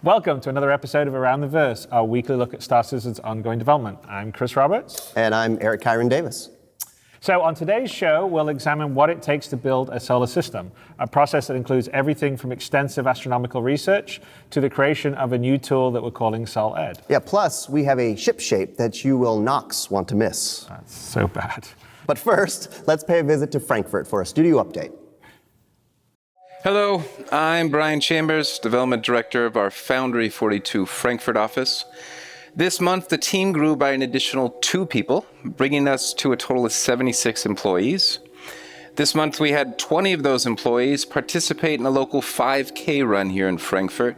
Welcome to another episode of Around the Verse, our weekly look at Star Citizen's ongoing development. I'm Chris Roberts. And I'm Eric Kyron Davis. So on today's show, we'll examine what it takes to build a solar system, a process that includes everything from extensive astronomical research to the creation of a new tool that we're calling SolEd. Yeah, plus we have a ship shape that you will Knox want to miss. That's so bad. But first, let's pay a visit to Frankfurt for a studio update. Hello, I'm Brian Chambers, Development Director of our Foundry 42 Frankfurt office. This month, the team grew by an additional 2 people, bringing us to a total of 76 employees. This month, we had 20 of those employees participate in a local 5K run here in Frankfurt.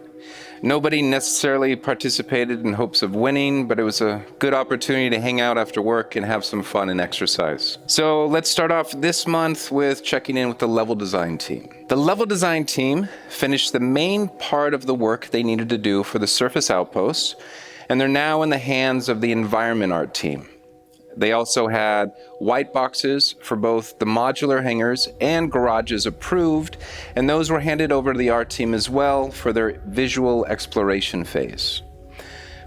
Nobody necessarily participated in hopes of winning, but it was a good opportunity to hang out after work and have some fun and exercise. So let's start off this month with checking in with the level design team. The level design team finished the main part of the work they needed to do for the surface outpost, and they're now in the hands of the environment art team. They also had white boxes for both the modular hangars and garages approved, and those were handed over to the art team as well for their visual exploration phase.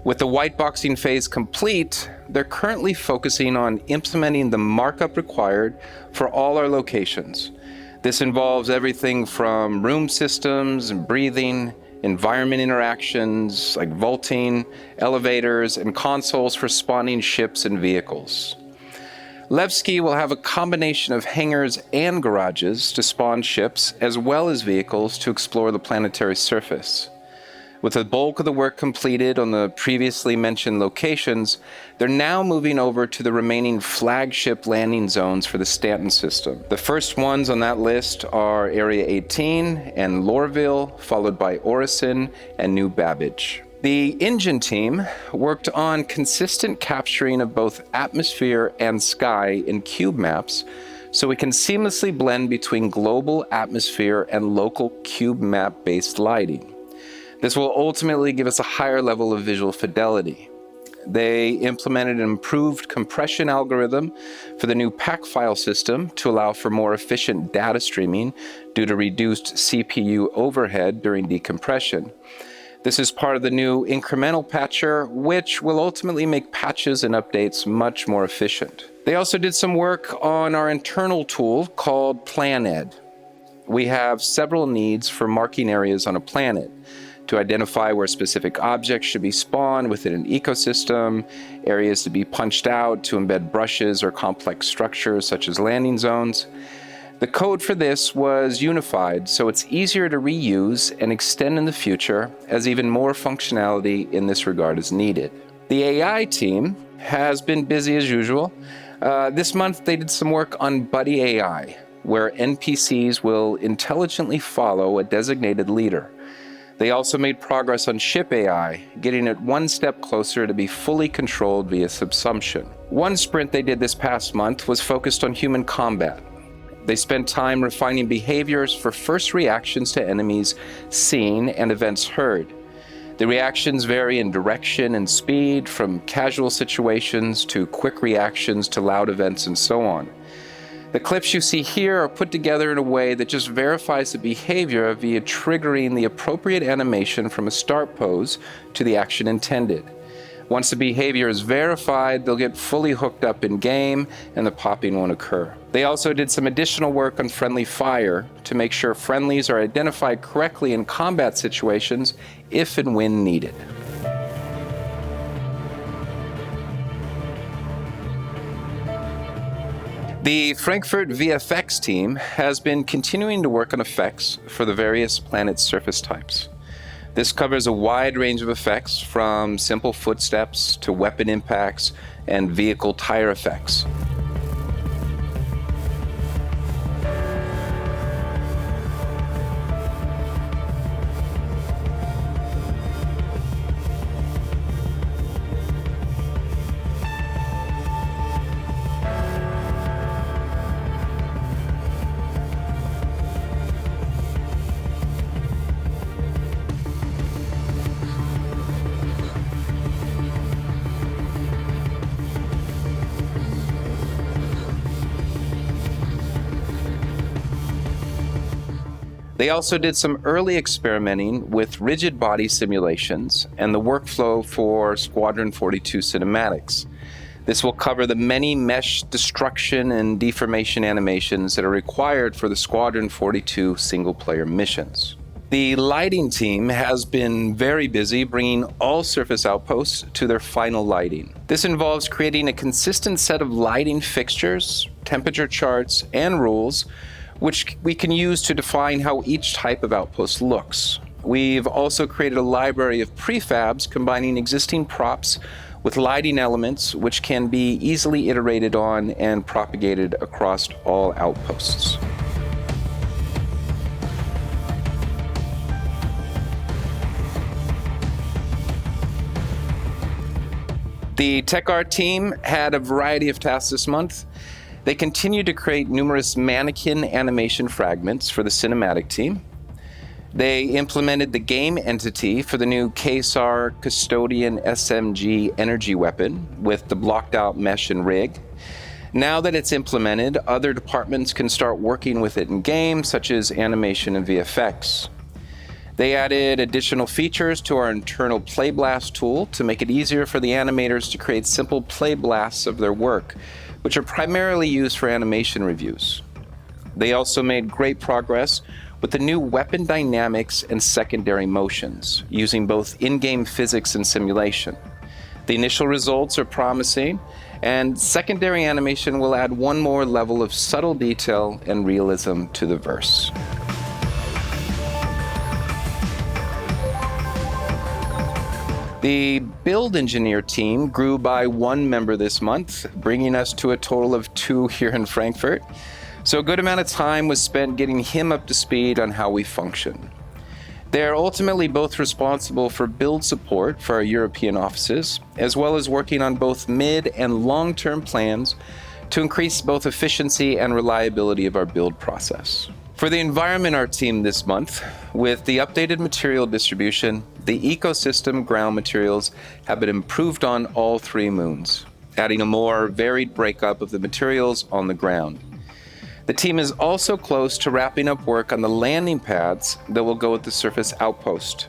With the white boxing phase complete, they're currently focusing on implementing the markup required for all our locations. This involves everything from room systems and breathing, environment interactions like vaulting, elevators, and consoles for spawning ships and vehicles. Levski will have a combination of hangars and garages to spawn ships as well as vehicles to explore the planetary surface. With the bulk of the work completed on the previously mentioned locations, they're now moving over to the remaining flagship landing zones for the Stanton system. The first ones on that list are Area 18 and Lorville, followed by Orison and New Babbage. The engine team worked on consistent capturing of both atmosphere and sky in cube maps, so we can seamlessly blend between global atmosphere and local cube map-based lighting. This will ultimately give us a higher level of visual fidelity. They implemented an improved compression algorithm for the new pack file system to allow for more efficient data streaming due to reduced CPU overhead during decompression. This is part of the new incremental patcher, which will ultimately make patches and updates much more efficient. They also did some work on our internal tool called PlanEd. We have several needs for marking areas on a planet, to identify where specific objects should be spawned within an ecosystem, areas to be punched out to embed brushes or complex structures such as landing zones. The code for this was unified, so it's easier to reuse and extend in the future as even more functionality in this regard is needed. The AI team has been busy as usual. This month they did some work on Buddy AI, where NPCs will intelligently follow a designated leader. They also made progress on Ship AI, getting it one step closer to be fully controlled via subsumption. One sprint they did this past month was focused on human combat. They spent time refining behaviors for first reactions to enemies seen and events heard. The reactions vary in direction and speed, from casual situations to quick reactions to loud events and so on. The clips you see here are put together in a way that just verifies the behavior via triggering the appropriate animation from a start pose to the action intended. Once the behavior is verified, they'll get fully hooked up in game and the popping won't occur. They also did some additional work on friendly fire to make sure friendlies are identified correctly in combat situations if and when needed. The Frankfurt VFX team has been continuing to work on effects for the various planet surface types. This covers a wide range of effects from simple footsteps to weapon impacts and vehicle tire effects. They also did some early experimenting with rigid body simulations and the workflow for Squadron 42 cinematics. This will cover the many mesh destruction and deformation animations that are required for the Squadron 42 single-player missions. The lighting team has been very busy bringing all surface outposts to their final lighting. This involves creating a consistent set of lighting fixtures, temperature charts, and rules, which we can use to define how each type of outpost looks. We've also created a library of prefabs combining existing props with lighting elements, which can be easily iterated on and propagated across all outposts. The Tech Art team had a variety of tasks this month. They continued to create numerous mannequin animation fragments for the cinematic team. They implemented the game entity for the new KSAR Custodian SMG energy weapon with the blocked out mesh and rig. Now that it's implemented, other departments can start working with it in game, such as animation and VFX. They added additional features to our internal play blast tool to make it easier for the animators to create simple play blasts of their work, which are primarily used for animation reviews. They also made great progress with the new weapon dynamics and secondary motions, using both in-game physics and simulation. The initial results are promising, and secondary animation will add one more level of subtle detail and realism to the verse. The build engineer team grew by one member this month, bringing us to a total of 2 here in Frankfurt. So a good amount of time was spent getting him up to speed on how we function. They're ultimately both responsible for build support for our European offices, as well as working on both mid and long-term plans to increase both efficiency and reliability of our build process. For the environment art team this month, with the updated material distribution, the ecosystem ground materials have been improved on all 3 moons, adding a more varied breakup of the materials on the ground. The team is also close to wrapping up work on the landing pads that will go at the surface outpost.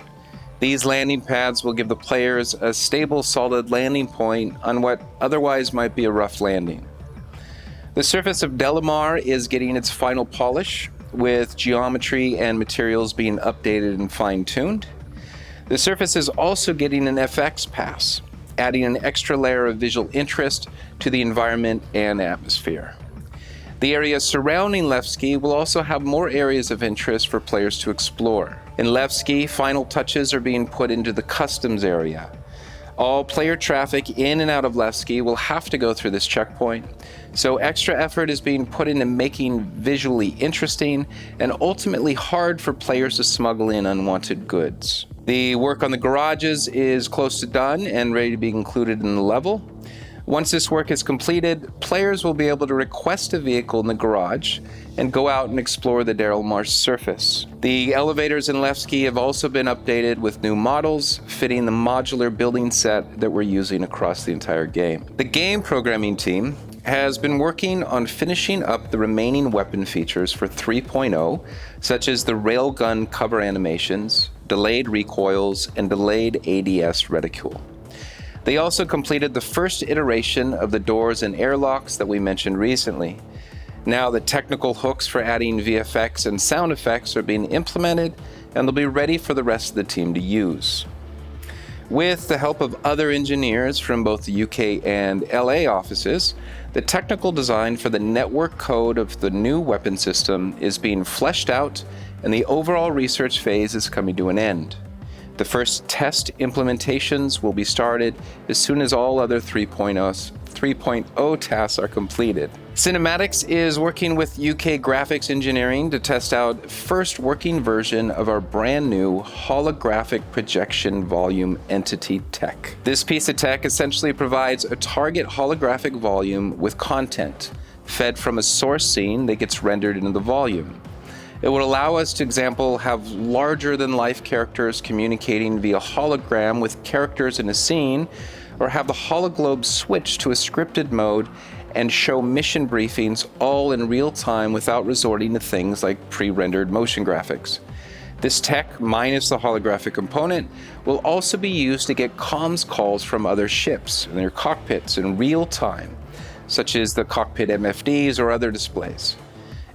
These landing pads will give the players a stable, solid landing point on what otherwise might be a rough landing. The surface of Delamar is getting its final polish, with geometry and materials being updated and fine-tuned. The surface is also getting an FX pass, adding an extra layer of visual interest to the environment and atmosphere. The area surrounding Levski will also have more areas of interest for players to explore. In Levski, final touches are being put into the customs area. All player traffic in and out of Levski will have to go through this checkpoint, so extra effort is being put into making visually interesting and ultimately hard for players to smuggle in unwanted goods. The work on the garages is close to done and ready to be included in the level. Once this work is completed, players will be able to request a vehicle in the garage and go out and explore the Daryl Marsh surface. The elevators in Levski have also been updated with new models, fitting the modular building set that we're using across the entire game. The game programming team has been working on finishing up the remaining weapon features for 3.0, such as the railgun cover animations, delayed recoils, and delayed ADS reticule. They also completed the first iteration of the doors and airlocks that we mentioned recently. Now the technical hooks for adding VFX and sound effects are being implemented, and they'll be ready for the rest of the team to use. With the help of other engineers from both the UK and LA offices, the technical design for the network code of the new weapon system is being fleshed out, and the overall research phase is coming to an end. The first test implementations will be started as soon as all other 3.0 tasks are completed. Cinematics is working with UK graphics engineering to test out first working version of our brand new holographic projection volume entity tech. This piece of tech essentially provides a target holographic volume with content fed from a source scene that gets rendered into the volume. It would allow us to, example, have larger-than-life characters communicating via hologram with characters in a scene, or have the hologlobe switch to a scripted mode and show mission briefings all in real time without resorting to things like pre-rendered motion graphics. This tech, minus the holographic component, will also be used to get comms calls from other ships and their cockpits in real time, such as the cockpit MFDs or other displays.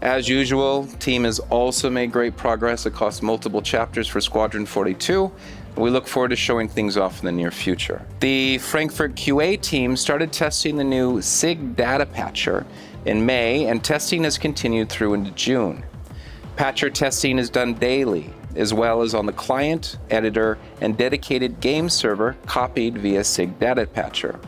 As usual, team has also made great progress across multiple chapters for Squadron 42, and we look forward to showing things off in the near future. The Frankfurt QA team started testing the new SIG data patcher in May, and testing has continued through into June. Patcher testing is done daily, as well as on the client, editor, and dedicated game server copied via SIG data patcher.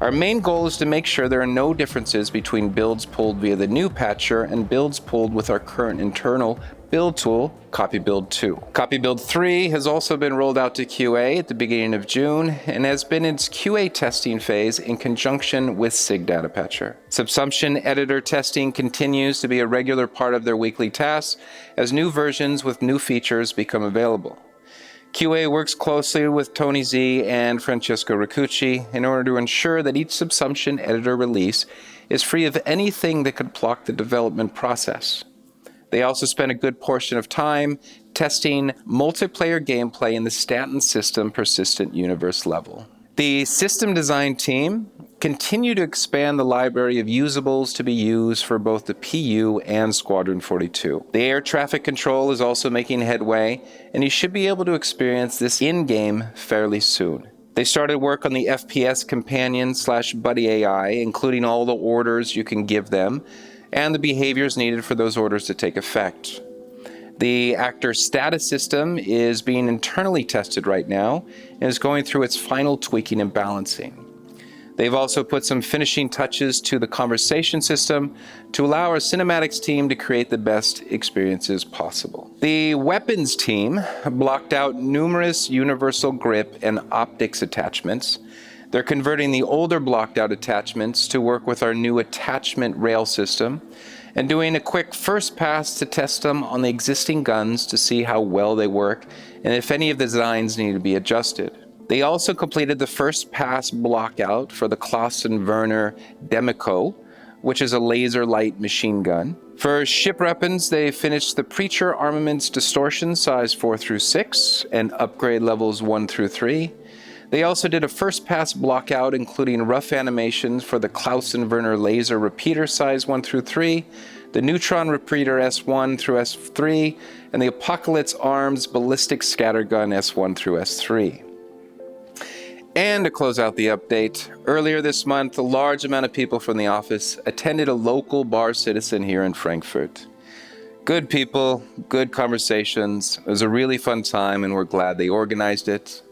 Our main goal is to make sure there are no differences between builds pulled via the new patcher and builds pulled with our current internal build tool, Copy Build 2. Copy Build 3 has also been rolled out to QA at the beginning of June and has been in its QA testing phase in conjunction with SIG Data Patcher. Subsumption editor testing continues to be a regular part of their weekly tasks as new versions with new features become available. QA works closely with Tony Z and Francesco Riccucci in order to ensure that each subsumption editor release is free of anything that could block the development process. They also spent a good portion of time testing multiplayer gameplay in the Stanton system persistent universe level. The system design team continue to expand the library of usables to be used for both the PU and Squadron 42. The air traffic control is also making headway, and you should be able to experience this in-game fairly soon. They started work on the FPS companion/buddy AI, including all the orders you can give them, and the behaviors needed for those orders to take effect. The actor status system is being internally tested right now and is going through its final tweaking and balancing. They've also put some finishing touches to the conversation system to allow our cinematics team to create the best experiences possible. The weapons team blocked out numerous universal grip and optics attachments. They're converting the older blocked out attachments to work with our new attachment rail system and doing a quick first pass to test them on the existing guns to see how well they work and if any of the designs need to be adjusted. They also completed the first pass block out for the Klaus and Werner Demico, which is a laser light machine gun. For ship weapons, they finished the Preacher Armaments Distortion size 4 through 6 and upgrade levels 1 through 3. They also did a first pass block out, including rough animations for the Klaus and Werner laser repeater size 1 through 3, the Neutron repeater S1 through S3, and the Apocalypse Arms ballistic scattergun S1 through S3. And to close out the update, earlier this month, a large amount of people from the office attended a local bar citizen here in Frankfurt. Good people, good conversations. It was a really fun time, and we're glad they organized it.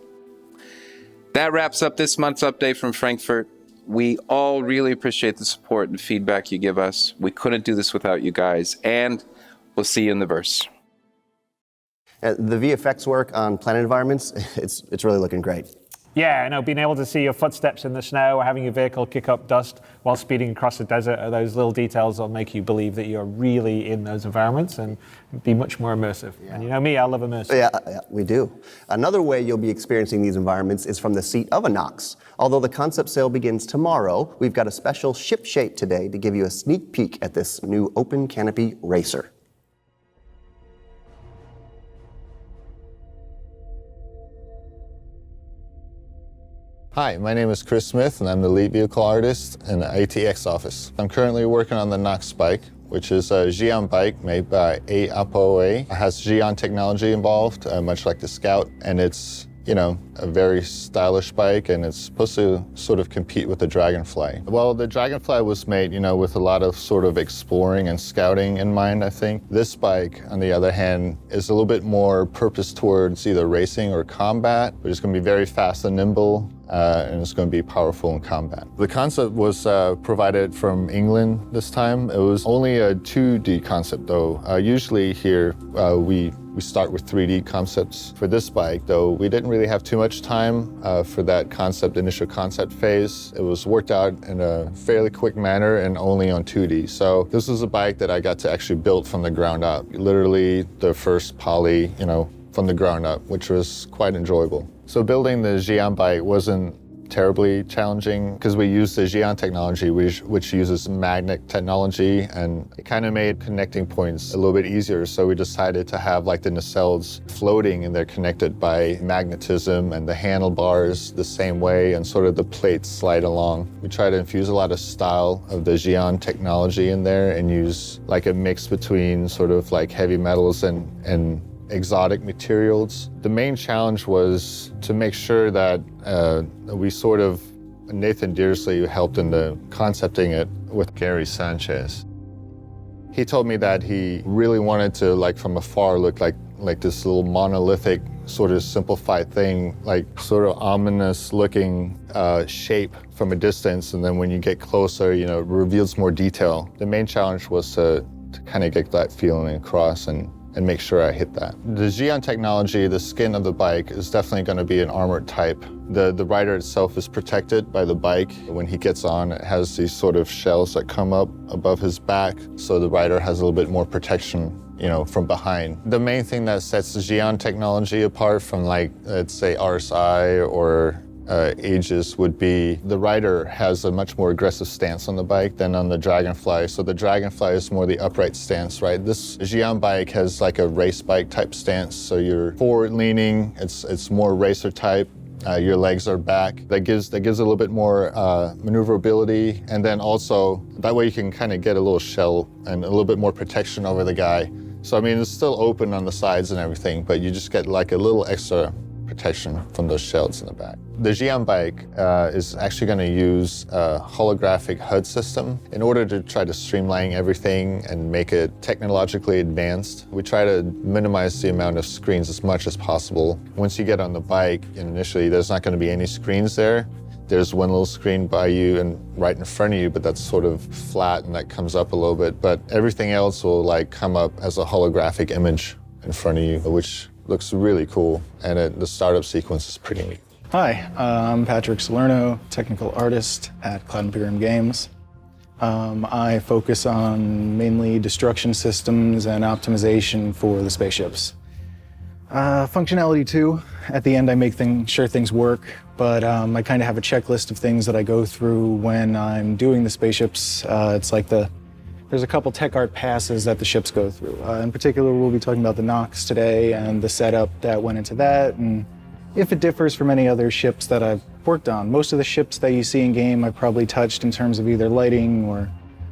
That wraps up this month's update from Frankfurt. We all really appreciate the support and feedback you give us. We couldn't do this without you guys, and we'll see you in the verse. The VFX work on planet environments, it's really looking great. Yeah, I know, being able to see your footsteps in the snow or having your vehicle kick up dust while speeding across the desert, those little details will make you believe that you're really in those environments and be much more immersive. Yeah. And you know me, I love immersive. Yeah, we do. Another way you'll be experiencing these environments is from the seat of a Knox. Although the concept sale begins tomorrow, we've got a special ship shape today to give you a sneak peek at this new open canopy racer. Hi, my name is Chris Smith, and I'm the lead vehicle artist in the ATX office. I'm currently working on the Knox bike, which is a Xi'an bike made by AAPOA. It has Xi'an technology involved, much like the Scout, and it's, a very stylish bike, and it's supposed to sort of compete with the Dragonfly. Well, the Dragonfly was made, with a lot of sort of exploring and scouting in mind, I think. This bike, on the other hand, is a little bit more purposed towards either racing or combat, but it's going to be very fast and nimble, and it's going to be powerful in combat. The concept was provided from England this time. It was only a 2D concept, though. Usually here, we start with 3D concepts. For this bike, though, we didn't really have too much time for that initial concept phase. It was worked out in a fairly quick manner and only on 2D. So this was a bike that I got to actually build from the ground up. Literally the first poly, from the ground up, which was quite enjoyable. So building the Xi'an bike wasn't terribly challenging because we use the Xi'an technology, which uses magnet technology, and it kind of made connecting points a little bit easier. So we decided to have like the nacelles floating, and they're connected by magnetism, and the handlebars the same way, and sort of the plates slide along. We try to infuse a lot of style of the Xi'an technology in there and use like a mix between sort of like heavy metals and exotic materials. The main challenge was to make sure that we sort of, Nathan Dearsley helped in the concepting it with Gary Sanchez. He told me that he really wanted to, like from afar, look like this little monolithic, sort of simplified thing, like sort of ominous looking shape from a distance, and then when you get closer, you know, it reveals more detail. The main challenge was to kind of get that feeling across and make sure I hit that. The Xi'an technology, the skin of the bike, is definitely going to be an armored type. The rider itself is protected by the bike. When he gets on, it has these sort of shells that come up above his back, so the rider has a little bit more protection, you know, from behind. The main thing that sets the Xi'an technology apart from, like, let's say RSI or Aegis would be the rider has a much more aggressive stance on the bike than on the Dragonfly. So the Dragonfly is more the upright stance, right? This Xi'an bike has like a race bike type stance. So you're forward leaning, it's more racer type. Your legs are back. That gives a little bit more maneuverability, and then also that way you can kind of get a little shell and a little bit more protection over the guy. So I mean, it's still open on the sides and everything, but you just get like a little extra protection from those shells in the back. The Xi'an bike is actually going to use a holographic HUD system in order to try to streamline everything and make it technologically advanced. We try to minimize the amount of screens as much as possible. Once you get on the bike, initially there's not going to be any screens there. There's one little screen by you and right in front of you, but that's sort of flat and that comes up a little bit. But everything else will like come up as a holographic image in front of you, which looks really cool, and the startup sequence is pretty neat. Hi, I'm Patrick Salerno, technical artist at Cloud Imperium Games. I focus on mainly destruction systems and optimization for the spaceships. Functionality too. At the end, I make sure things work, but I kind of have a checklist of things that I go through when I'm doing the spaceships. It's like there's a couple tech art passes that the ships go through. In particular, we'll be talking about the Knox today and the setup that went into that, and if it differs from any other ships that I've worked on. Most of the ships that you see in game I've probably touched in terms of either lighting or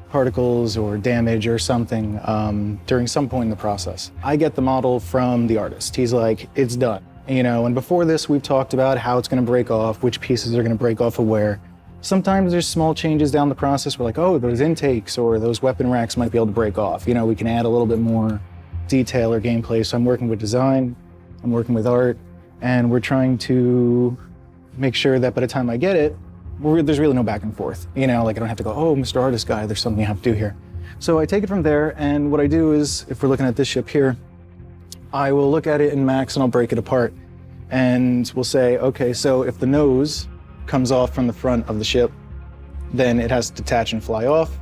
particles or damage or something during some point in the process. I get the model from the artist. He's like, it's done. You know, and before this we've talked about how it's gonna break off, which pieces are gonna break off of where. Sometimes there's small changes down the process. We're like, oh, those intakes or those weapon racks might be able to break off. You know, we can add a little bit more detail or gameplay. So I'm working with design, I'm working with art, and we're trying to make sure that by the time I get it, there's really no back and forth. You know, like I don't have to go, oh, Mr. Artist guy, there's something you have to do here. So I take it from there, and what I do is, if we're looking at this ship here, I will look at it in Max and I'll break it apart. And we'll say, okay, so if the nose comes off from the front of the ship, then it has to detach and fly off.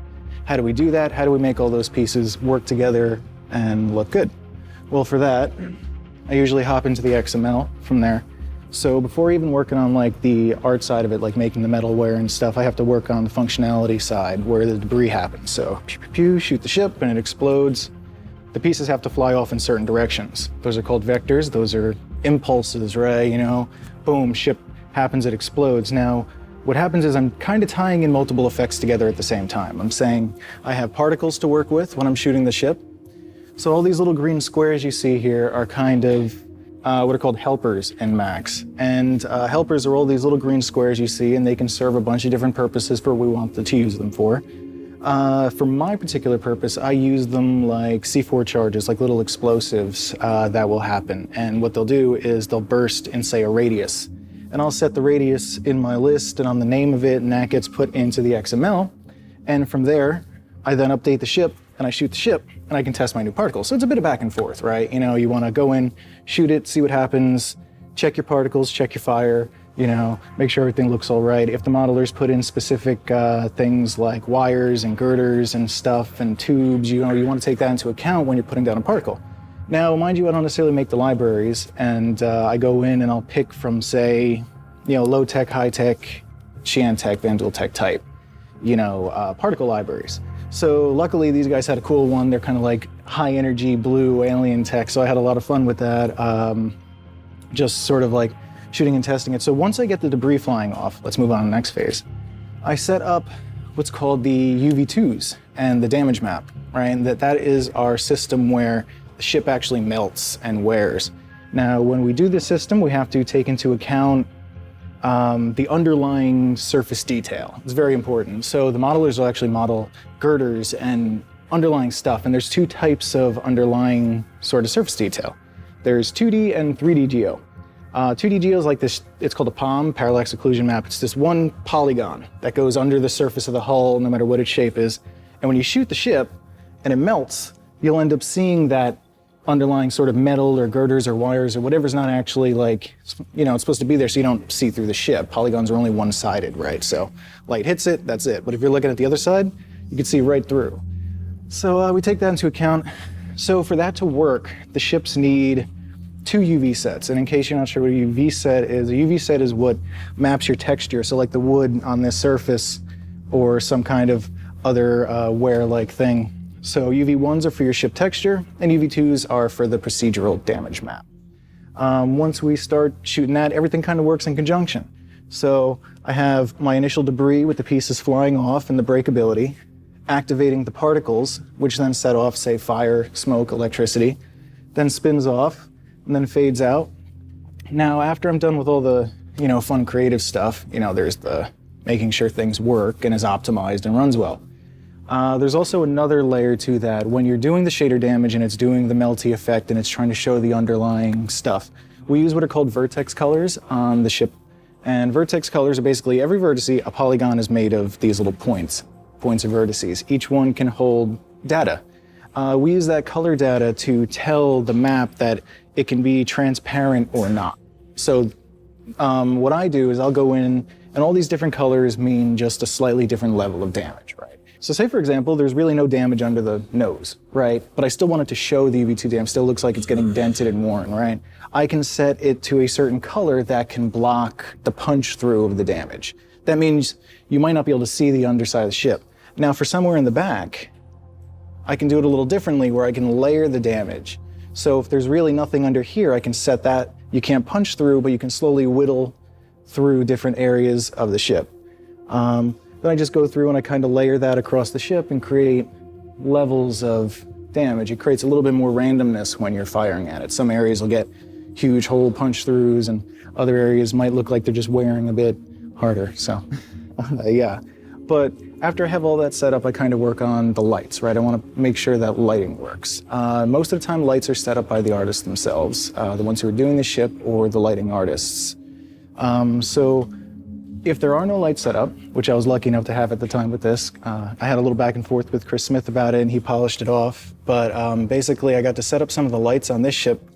How do we do that? How do we make all those pieces work together and look good? Well, for that, I usually hop into the XML from there. So before even working on like the art side of it, like making the metalware and stuff, I have to work on the functionality side where the debris happens. So pew, pew, pew, shoot the ship and it explodes. The pieces have to fly off in certain directions. Those are called vectors. Those are impulses, right? You know, boom, ship happens, it explodes. Now, what happens is I'm kind of tying in multiple effects together at the same time. I'm saying I have particles to work with when I'm shooting the ship. So all these little green squares you see here are kind of what are called helpers in Max. And helpers are all these little green squares you see, and they can serve a bunch of different purposes for what we want to use them for. For my particular purpose, I use them like C4 charges, like little explosives that will happen. And what they'll do is they'll burst in, say, a radius. And I'll set the radius in my list and on the name of it, and that gets put into the XML. And from there, I then update the ship, and I shoot the ship, and I can test my new particles. So it's a bit of back and forth, right? You know, you want to go in, shoot it, see what happens, check your particles, check your fire, you know, make sure everything looks all right. If the modelers put in specific things like wires and girders and stuff and tubes, you know, you want to take that into account when you're putting down a particle. Now, mind you, I don't necessarily make the libraries, and I go in and I'll pick from, say, you know, low-tech, high-tech, Tech, Vandal Tech type, particle libraries. So luckily these guys had a cool one. They're kind of like high energy blue alien tech. So I had a lot of fun with that. Just sort of like shooting and testing it. So once I get the debris flying off, let's move on to the next phase. I set up what's called the UV2s and the damage map, right? And that is our system where the ship actually melts and wears. Now, when we do this system, we have to take into account the underlying surface detail. It's very important. So the modelers will actually model girders and underlying stuff. And there's two types of underlying sort of surface detail. There's 2D and 3D geo. 2D geo is like this, it's called a POM, parallax occlusion map. It's this one polygon that goes under the surface of the hull, no matter what its shape is. And when you shoot the ship and it melts, you'll end up seeing that underlying sort of metal or girders or wires or whatever's not actually like, it's supposed to be there so you don't see through the ship. Polygons are only one-sided, right? So light hits it, that's it. But if you're looking at the other side, you can see right through. So we take that into account. So for that to work, the ships need 2 UV sets. And in case you're not sure what a UV set is what maps your texture. So like the wood on this surface or some kind of other wear-like thing. So UV1s are for your ship texture, and UV2s are for the procedural damage map. Once we start shooting that, everything kind of works in conjunction. So I have my initial debris with the pieces flying off and the breakability, activating the particles, which then set off, say, fire, smoke, electricity, then spins off, and then fades out. Now, after I'm done with all the, fun creative stuff, there's the making sure things work and is optimized and runs well. There's also another layer to that. When you're doing the shader damage and it's doing the melty effect and it's trying to show the underlying stuff, we use what are called vertex colors on the ship. And vertex colors are basically every vertice, a polygon is made of these little points of vertices. Each one can hold data. We use that color data to tell the map that it can be transparent or not. So what I do is I'll go in, and all these different colors mean just a slightly different level of damage, right? So say, for example, there's really no damage under the nose, right? But I still want it to show the UV2 damage, still looks like it's getting dented and worn, right? I can set it to a certain color that can block the punch through of the damage. That means you might not be able to see the underside of the ship. Now, for somewhere in the back, I can do it a little differently where I can layer the damage. So if there's really nothing under here, I can set that. You can't punch through, but you can slowly whittle through different areas of the ship. Then I just go through and I kind of layer that across the ship and create levels of damage. It creates a little bit more randomness when you're firing at it. Some areas will get huge hole punch throughs and other areas might look like they're just wearing a bit harder. So yeah. But after I have all that set up, I kind of work on the lights, right? I want to make sure that lighting works. Most of the time, lights are set up by the artists themselves, the ones who are doing the ship or the lighting artists. So if there are no lights set up, which I was lucky enough to have at the time with this, I had a little back and forth with Chris Smith about it and he polished it off. But basically I got to set up some of the lights on this ship.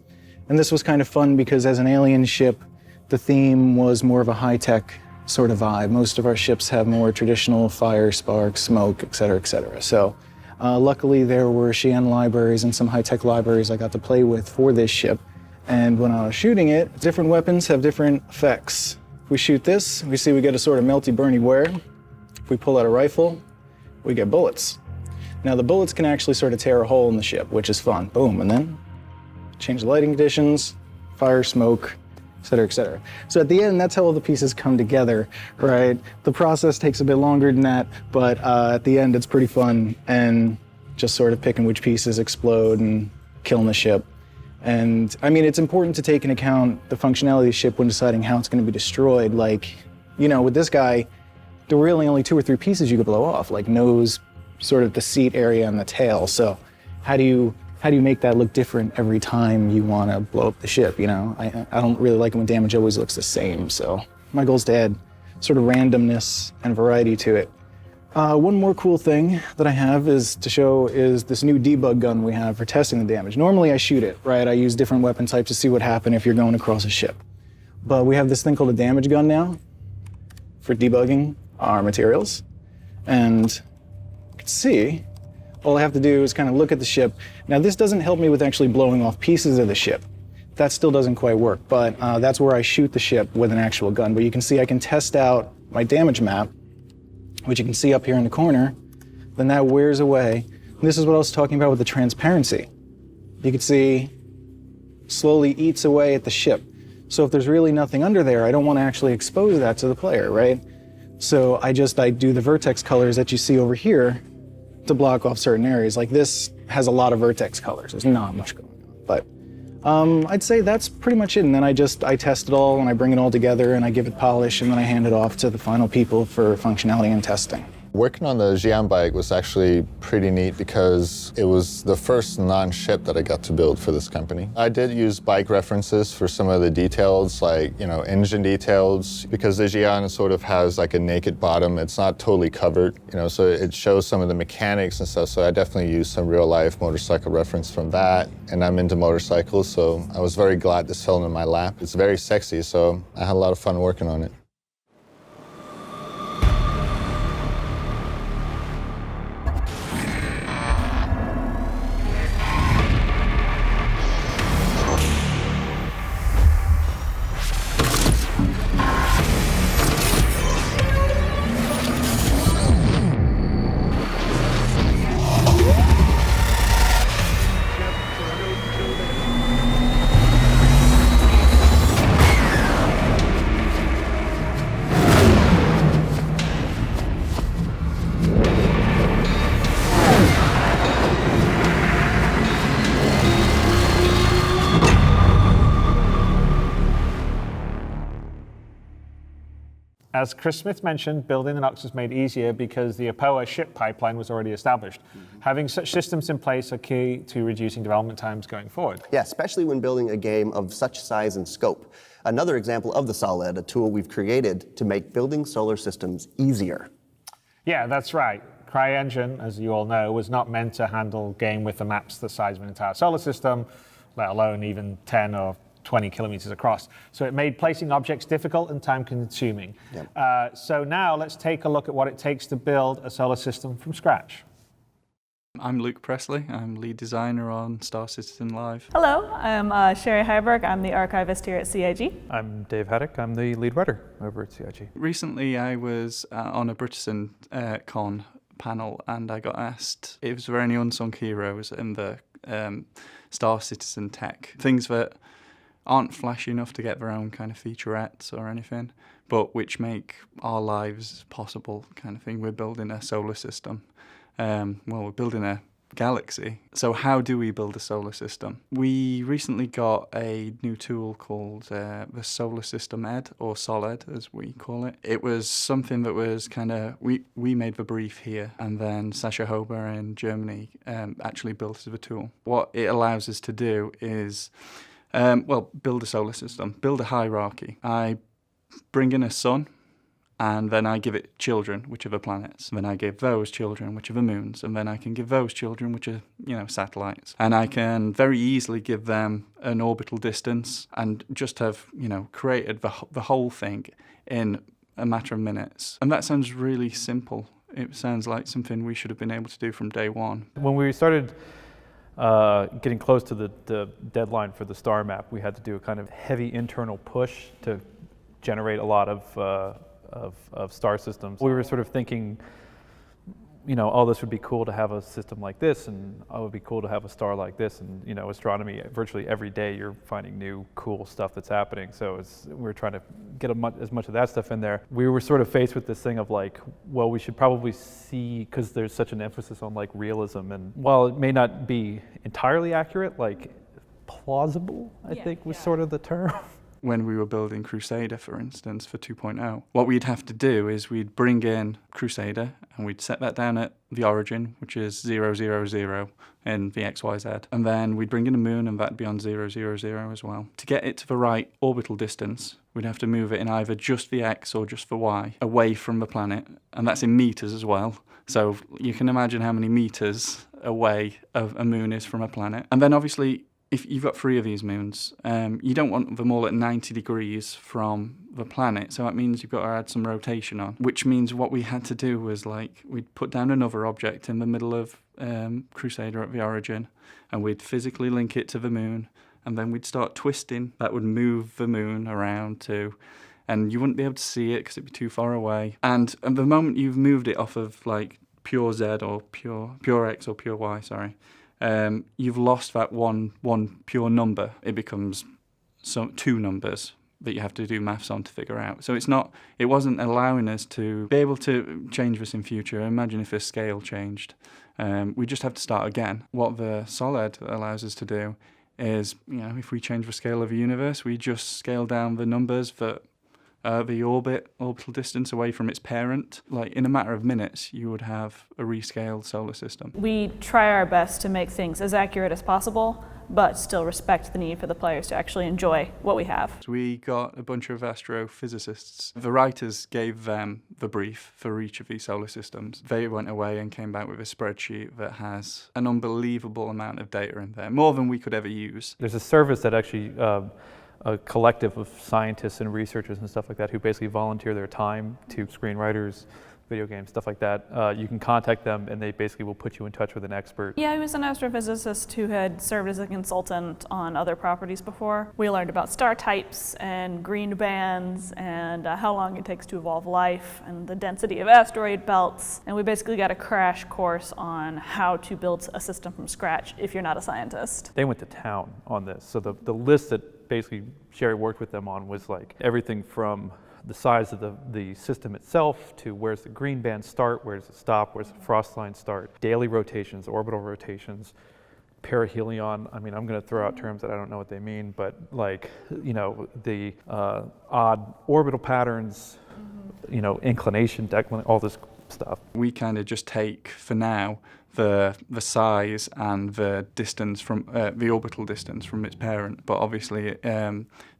And this was kind of fun because as an alien ship, the theme was more of a high-tech sort of vibe. Most of our ships have more traditional fire, spark, smoke, et cetera, et cetera. So luckily there were Xi'an libraries and some high-tech libraries I got to play with for this ship. And when I was shooting it, different weapons have different effects. If we shoot this, we see we get a sort of melty, burny wear. If we pull out a rifle, we get bullets. Now the bullets can actually sort of tear a hole in the ship, which is fun. Boom, and then change the lighting conditions, fire, smoke, et cetera, et cetera. So at the end, that's how all the pieces come together, right? The process takes a bit longer than that, but at the end, it's pretty fun and just sort of picking which pieces explode and killing the ship. And I mean, it's important to take into account the functionality of the ship when deciding how it's going to be destroyed. Like, with this guy, there were really only 2 or 3 pieces you could blow off, like nose, sort of the seat area and the tail. So how do you make that look different every time you want to blow up the ship, I don't really like it when damage always looks the same. So my goal is to add sort of randomness and variety to it. One more cool thing that I have is to show is this new debug gun we have for testing the damage. Normally I shoot it, right? I use different weapon types to see what happened if you're going across a ship. But we have this thing called a damage gun now for debugging our materials. And you can see, all I have to do is kind of look at the ship. Now this doesn't help me with actually blowing off pieces of the ship. That still doesn't quite work, but that's where I shoot the ship with an actual gun. But you can see I can test out my damage map, which you can see up here in the corner, then that wears away. This is what I was talking about with the transparency. You can see slowly eats away at the ship. So if there's really nothing under there, I don't want to actually expose that to the player, right? So I do the vertex colors that you see over here to block off certain areas. Like this has a lot of vertex colors. There's not much going on, but I'd say that's pretty much it. And then I test it all and I bring it all together and I give it polish and then I hand it off to the final people for functionality and testing. Working on the Xi'an bike was actually pretty neat because it was the first non-ship that I got to build for this company. I did use bike references for some of the details, like, engine details, because the Xi'an sort of has like a naked bottom. It's not totally covered, so it shows some of the mechanics and stuff. So I definitely used some real-life motorcycle reference from that. And I'm into motorcycles, so I was very glad this fell into my lap. It's very sexy, so I had a lot of fun working on it. As Chris Smith mentioned, building the Knox was made easier because the APOA ship pipeline was already established. Having such systems in place are key to reducing development times going forward. Yeah, especially when building a game of such size and scope. Another example of the Solid, a tool we've created to make building solar systems easier. Yeah, that's right. CryEngine, as you all know, was not meant to handle a game with the maps the size of an entire solar system, let alone even 10 or 20 kilometers across. So it made placing objects difficult and time-consuming. Yep. So now let's take a look at what it takes to build a solar system from scratch. I'm Luke Presley. I'm lead designer on Star Citizen Live. Hello, I'm Sherry Heiberg. I'm the archivist here at CIG. I'm Dave Haddock. I'm the lead writer over at CIG. Recently, I was on a Britison Con panel, and I got asked if there were any unsung heroes in the Star Citizen tech. Things that aren't flashy enough to get their own kind of featurettes or anything, but which make our lives possible kind of thing. We're building a solar system. We're building a galaxy. So how do we build a solar system? We recently got a new tool called the Solar System Ed, or SOLED as we call it. It was something that was kind of, we made the brief here, and then Sascha Hober in Germany actually built the tool. What it allows us to do is build a solar system, build a hierarchy. I bring in a sun, and then I give it children, which are the planets. And then I give those children, which are the moons. And then I can give those children, which are, satellites. And I can very easily give them an orbital distance and just have, created the whole thing in a matter of minutes. And that sounds really simple. It sounds like something we should have been able to do from day one. When we started getting close to the deadline for the star map, we had to do a kind of heavy internal push to generate a lot of star systems. We were sort of thinking, oh, this would be cool to have a system like this, and oh, it would be cool to have a star like this. And astronomy, virtually every day you're finding new cool stuff that's happening. So we're trying to get as much of that stuff in there. We were sort of faced with this thing of like, well, we should probably see, because there's such an emphasis on like realism, and while it may not be entirely accurate, like plausible, I think was sort of the term. When we were building Crusader, for instance, for 2.0, what we'd have to do is we'd bring in Crusader and we'd set that down at the origin, which is 0, 0, 0 in the XYZ. And then we'd bring in a moon and that'd be on 0, 0, 0 as well. To get it to the right orbital distance, we'd have to move it in either just the X or just the Y away from the planet. And that's in meters as well. So you can imagine how many meters away a moon is from a planet. And then obviously, if you've got 3 of these moons, you don't want them all at 90 degrees from the planet, so that means you've got to add some rotation on, which means what we had to do was we'd put down another object in the middle of Crusader at the origin, and we'd physically link it to the moon, and then we'd start twisting. That would move the moon around to and you wouldn't be able to see it because it'd be too far away. And at the moment you've moved it off of like pure Z or pure X or pure Y, sorry, you've lost that one pure number. It becomes two numbers that you have to do maths on to figure out. So it wasn't allowing us to be able to change this in future. Imagine if this scale changed. We just have to start again. What the solid allows us to do is, if we change the scale of the universe, we just scale down the numbers that the orbital distance away from its parent. Like in a matter of minutes, you would have a rescaled solar system. We try our best to make things as accurate as possible, but still respect the need for the players to actually enjoy what we have. So we got a bunch of astrophysicists. The writers gave them the brief for each of these solar systems. They went away and came back with a spreadsheet that has an unbelievable amount of data in there, more than we could ever use. There's a service that actually, a collective of scientists and researchers and stuff like that who basically volunteer their time to screenwriters, video games, stuff like that. You can contact them and they basically will put you in touch with an expert. Yeah, he was an astrophysicist who had served as a consultant on other properties before. We learned about star types and green bands and how long it takes to evolve life and the density of asteroid belts. And we basically got a crash course on how to build a system from scratch if you're not a scientist. They went to town on this. So the list that basically Sherry worked with them on was like everything from the size of the system itself to where's the green band start, where does it stop, where's the frost line start, daily rotations, orbital rotations, perihelion. I mean, I'm going to throw out terms that I don't know what they mean, but like, the odd orbital patterns, inclination, declination, all this stuff. We kind of just take, for now, the size and the distance from the orbital distance from its parent, but obviously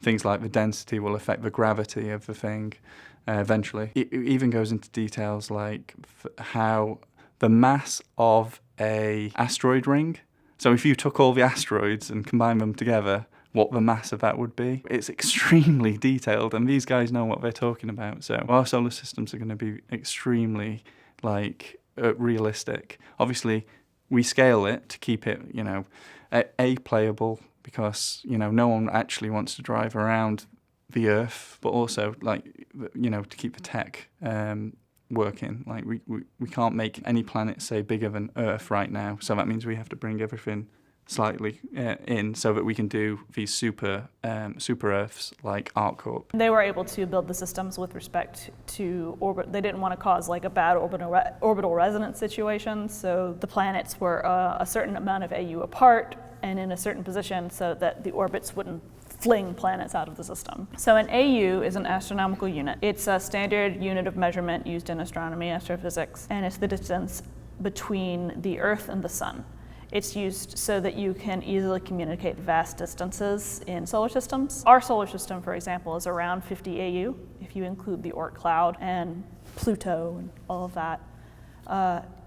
things like the density will affect the gravity of the thing eventually. It even goes into details like how the mass of a asteroid ring. So if you took all the asteroids and combined them together, what the mass of that would be. It's extremely detailed, and these guys know what they're talking about. So our solar systems are going to be extremely realistic. Obviously, we scale it to keep it, playable, because no one actually wants to drive around the Earth, but also to keep the tech working. Like we can't make any planet say bigger than Earth right now, so that means we have to bring everything slightly in so that we can do these super Earths like ArcCorp. They were able to build the systems with respect to orbit. They didn't want to cause like a bad orbital resonance situation, so the planets were a certain amount of AU apart and in a certain position so that the orbits wouldn't fling planets out of the system. So an AU is an astronomical unit. It's a standard unit of measurement used in astronomy, astrophysics, and it's the distance between the Earth and the Sun. It's used so that you can easily communicate vast distances in solar systems. Our solar system, for example, is around 50 AU, if you include the Oort cloud and Pluto and all of that.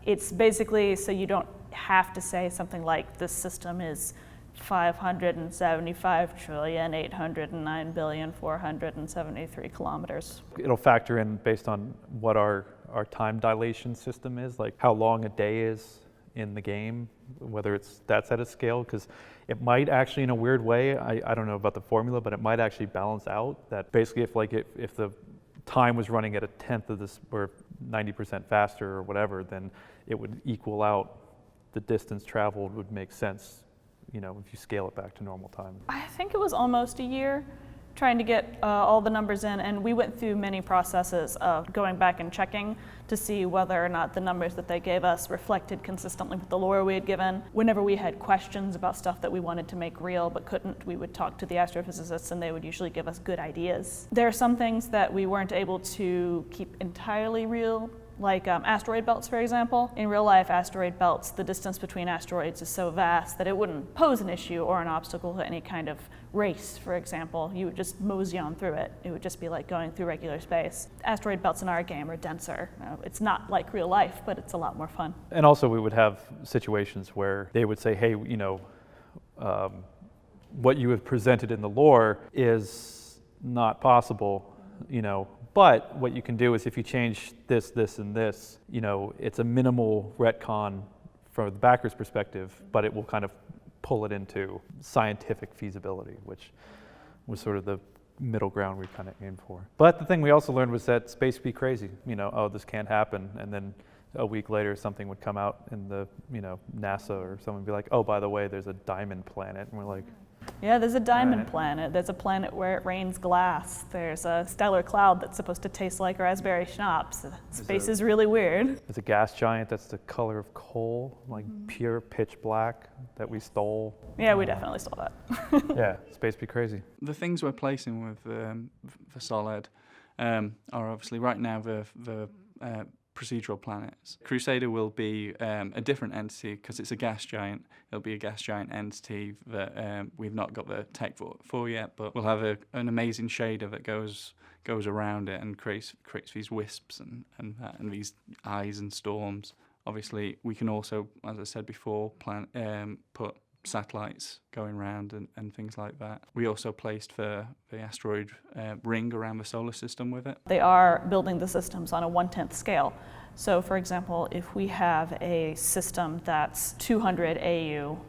It's basically so you don't have to say something like this system is 575,809,473 kilometers. It'll factor in based on what our time dilation system is, like how long a day is in the game, whether that's at a scale, because it might actually, in a weird way, I don't know about the formula, but it might actually balance out that basically if the time was running at a tenth of this or 90% faster or whatever, then it would equal out the distance traveled would make sense, if you scale it back to normal time. I think it was almost a year trying to get all the numbers in, and we went through many processes of going back and checking to see whether or not the numbers that they gave us reflected consistently with the lore we had given. Whenever we had questions about stuff that we wanted to make real but couldn't, we would talk to the astrophysicists and they would usually give us good ideas. There are some things that we weren't able to keep entirely real, like asteroid belts, for example. In real life asteroid belts, the distance between asteroids is so vast that it wouldn't pose an issue or an obstacle to any kind of race, for example. You would just mosey on through it. It would just be like going through regular space. Asteroid belts in our game are denser. It's not like real life, but it's a lot more fun. And also we would have situations where they would say, hey, what you have presented in the lore is not possible, but what you can do is if you change this, this, and this, it's a minimal retcon from the backer's perspective, but it will kind of pull it into scientific feasibility, which was sort of the middle ground we kind of aimed for. But the thing we also learned was that space be crazy. Oh, this can't happen, and then a week later something would come out in the NASA or someone would be like, oh, by the way, there's a diamond planet, and we're like, yeah, there's a diamond planet. There's a planet where it rains glass. There's a stellar cloud that's supposed to taste like raspberry schnapps. Space is really weird. There's a gas giant that's the color of coal, like pure pitch black, that we stole. Yeah, we definitely stole that. Yeah, space be crazy. The things we're placing with the solid are obviously right now the procedural planets. Crusader will be a different entity because it's a gas giant. It'll be a gas giant entity that we've not got the tech for yet, but we'll have an amazing shader that goes around it and creates these wisps and these eyes and storms. Obviously, we can also, as I said before, put satellites going around and things like that. We also placed the asteroid ring around the solar system with it. They are building the systems on a 1/10 scale. So for example, if we have a system that's 200 AU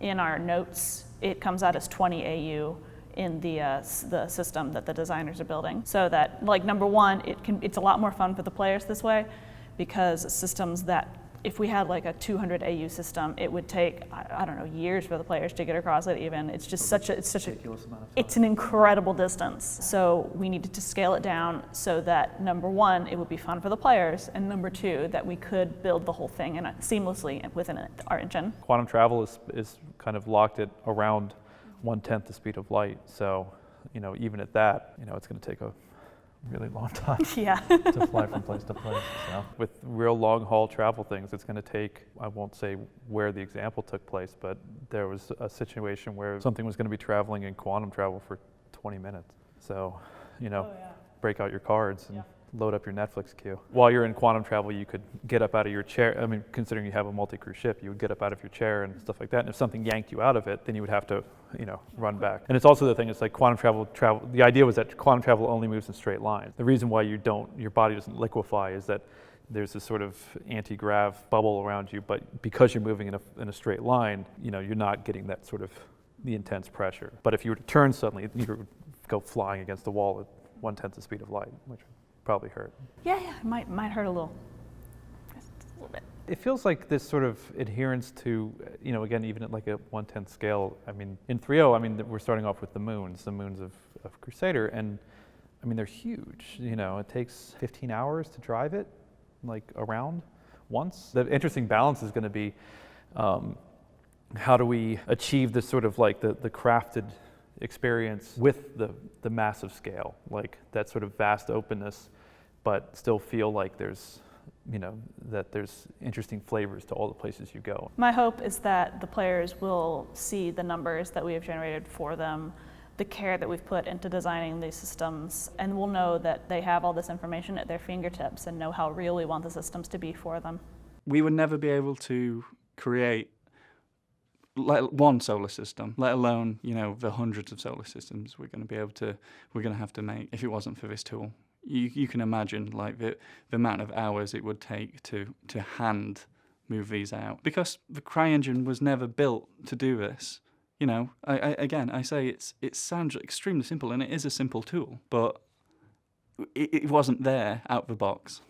in our notes, it comes out as 20 AU in the system that the designers are building. So that, like, number one, it's a lot more fun for the players this way, because systems that, if we had like a 200 AU system, it would take, I don't know, years for the players to get across it even. It's just it's an incredible distance. So we needed to scale it down so that, number one, it would be fun for the players, and number two, that we could build the whole thing seamlessly within our engine. Quantum travel is kind of locked at around 1/10 the speed of light. So, even at that, it's going to take a really long time to fly from place to place. So with real long haul travel things, it's going to take, I won't say where the example took place, but there was a situation where something was going to be traveling in quantum travel for 20 minutes. So, break out your cards and load up your Netflix queue. While you're in quantum travel, you could get up out of your chair. I mean, considering you have a multi-crew ship, you would get up out of your chair and stuff like that. And if something yanked you out of it, then you would have to, run back. And it's also the thing, it's like quantum travel, the idea was that quantum travel only moves in straight lines. The reason why your body doesn't liquefy is that there's this sort of anti-grav bubble around you, but because you're moving in a straight line, you're not getting that sort of the intense pressure. But if you were to turn suddenly, you would go flying against the wall at 1/10 the speed of light, which probably hurt. Yeah, it might hurt a little. Just a little bit. It feels like this sort of adherence to, again, even at like a 1/10 scale. I mean, in 3.0, we're starting off with the moons of Crusader, and they're huge. It takes 15 hours to drive it, like around once. The interesting balance is going to be, how do we achieve this sort of like the crafted experience with the massive scale, like that sort of vast openness, but still feel like there's, that there's interesting flavors to all the places you go. My hope is that the players will see the numbers that we have generated for them, the care that we've put into designing these systems, and will know that they have all this information at their fingertips and know how real we want the systems to be for them. We would never be able to create one solar system, let alone, the hundreds of solar systems we're going to have to make if it wasn't for this tool. You can imagine like the amount of hours it would take to hand move these out, because the CryEngine was never built to do this. I say it sounds extremely simple, and it is a simple tool, but it wasn't there out of the box.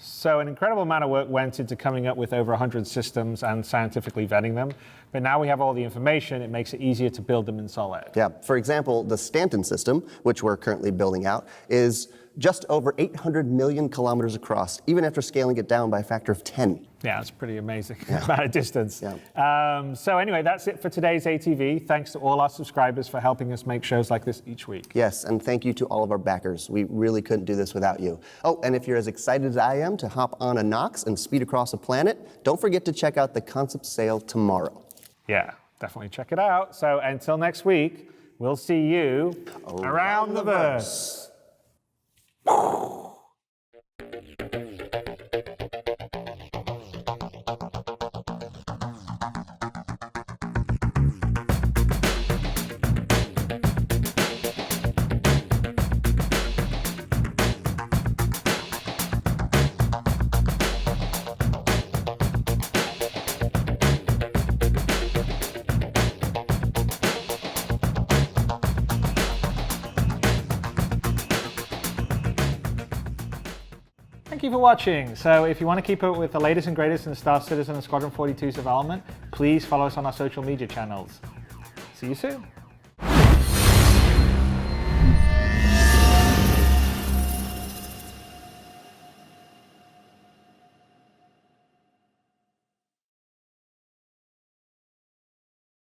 So an incredible amount of work went into coming up with over 100 systems and scientifically vetting them. But now we have all the information, it makes it easier to build them in Solid. Yeah, for example, the Stanton system, which we're currently building out, is just over 800 million kilometers across, even after scaling it down by a factor of 10. Yeah, it's pretty amazing amount of distance. Yeah. So anyway, that's it for today's ATV. Thanks to all our subscribers for helping us make shows like this each week. Yes, and thank you to all of our backers. We really couldn't do this without you. Oh, and if you're as excited as I am to hop on a Knox and speed across a planet, don't forget to check out the concept sail tomorrow. Yeah, definitely check it out. So until next week, we'll see you around the verse. thank you for watching. So if you want to keep up with the latest and greatest in Star Citizen and Squadron 42's development, please follow us on our social media channels. See you soon.